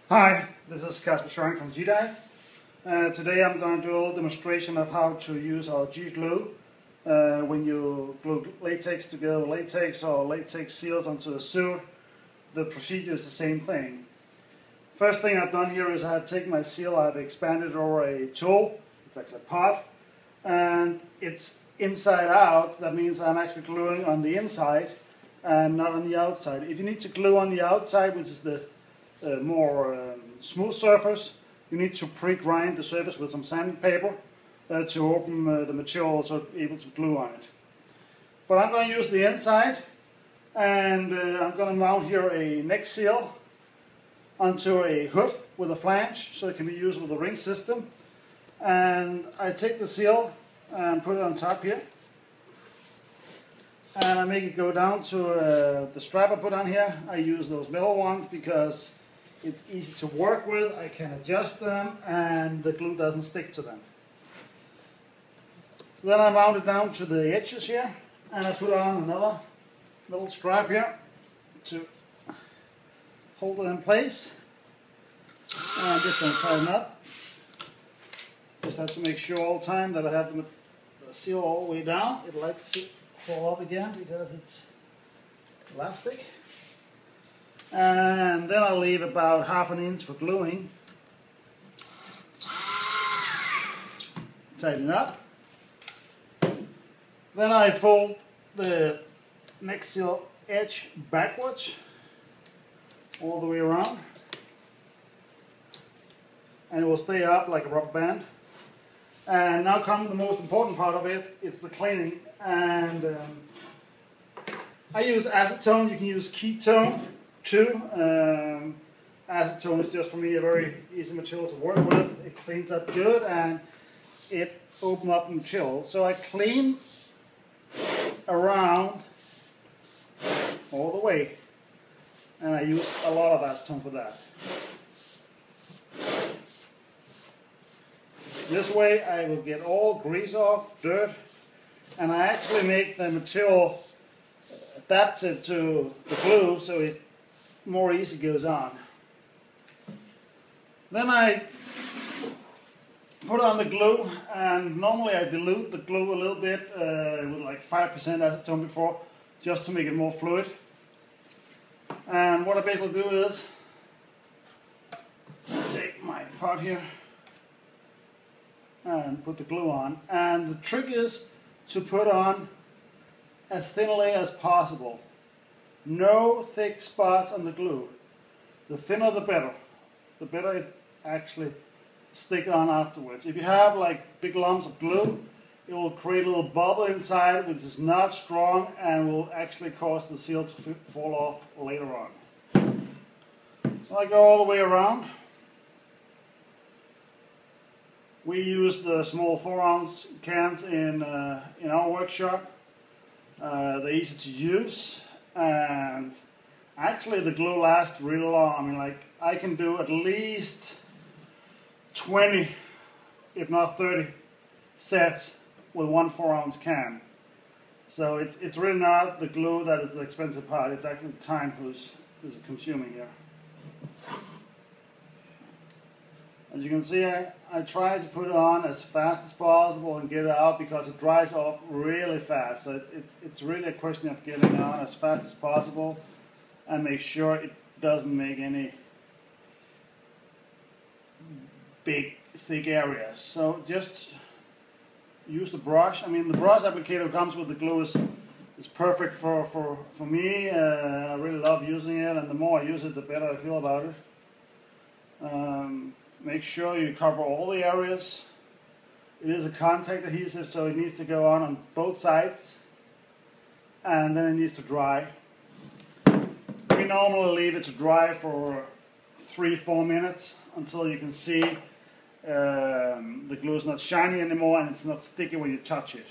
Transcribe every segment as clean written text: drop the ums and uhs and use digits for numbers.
Hi, this is Casper Schering from G-Dive. Today I'm going to do a little demonstration of how to use our G-glue when you glue latex together, latex or latex seals onto a suit. The procedure is the same thing. First thing I've done here is I have taken my seal, I've expanded it over a tool, it's actually a pot, and it's inside out. That means I'm actually gluing on the inside and not on the outside. If you need to glue on the outside, which is the more smooth surface, you need to pre-grind the surface with some sandpaper to open the material so be able to glue on it. But I'm going to use the inside, and I'm going to mount here a neck seal onto a hood with a flange so it can be used with a ring system. And I take the seal and put it on top here, and I make it go down to the strap I put on here. I use those metal ones because it's easy to work with, I can adjust them, and the glue doesn't stick to them. So then I mount it down to the edges here, and I put on another little strap here to hold it in place. And I'm just going to tighten up. Just have to make sure all the time that I have the seal all the way down. It likes to fall up again because it's elastic. And then I'll leave about ½ an inch for gluing. Tighten up. Then I fold the neck seal edge backwards all the way around, and it will stay up like a rubber band. And now comes the most important part of it, it's the cleaning. And I use acetone, you can use ketone too. Acetone is just for me a very easy material to work with. It cleans up good and it opens up the material. So I clean around all the way, and I use a lot of acetone for that. This way I will get all grease off, dirt, and I actually make the material adapted to the glue so it more easy goes on. Then I put on the glue, and normally I dilute the glue a little bit with like 5% acetone before, just to make it more fluid. And what I basically do is take my pot here and put the glue on. And the trick is to put on as thin a layer as possible. No thick spots on the glue. The thinner the better. The better it actually stick on afterwards. If you have like big lumps of glue, it will create a little bubble inside which is not strong and will actually cause the seal to fall off later on. So I go all the way around. We use the small 4-ounce cans in our workshop. They're easy to use, and actually the glue lasts really long. I mean, like, I can do at least 20, if not 30 sets with one 4-ounce can. So it's really not the glue that is the expensive part, it's actually the time who's consuming here. As you can see, I try to put it on as fast as possible and get it out because it dries off really fast. So it's really a question of getting it on as fast as possible and make sure it doesn't make any big, thick areas. So just use the brush. I mean, the brush applicator comes with the glue is perfect for me. I really love using it, and the more I use it, the better I feel about it. Make sure you cover all the areas. It is a contact adhesive, so it needs to go on both sides, and then it needs to dry. We normally leave it to dry for 3-4 minutes until you can see the glue is not shiny anymore and it's not sticky when you touch it.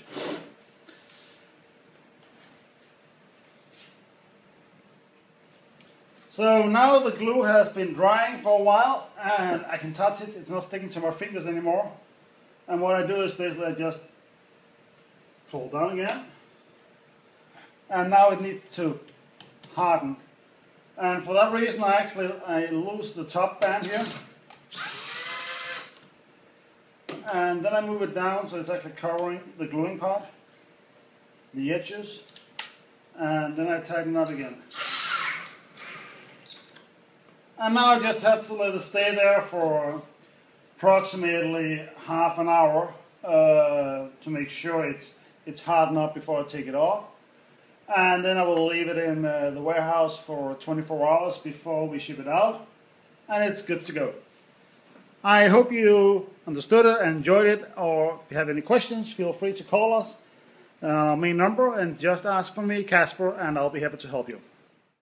So now the glue has been drying for a while and I can touch it, it's not sticking to my fingers anymore. And what I do is basically I just pull down again. And now it needs to harden And for that reason I lose the top band here. And then I move it down so it's actually covering the gluing part, the edges, and then I tighten it up again. And now I just have to let it stay there for approximately half an hour to make sure it's hardened up before I take it off. And then I will leave it in the warehouse for 24 hours before we ship it out, and it's good to go. I hope you understood it and enjoyed it, or if you have any questions, feel free to call us on our main number and just ask for me, Casper, and I'll be happy to help you.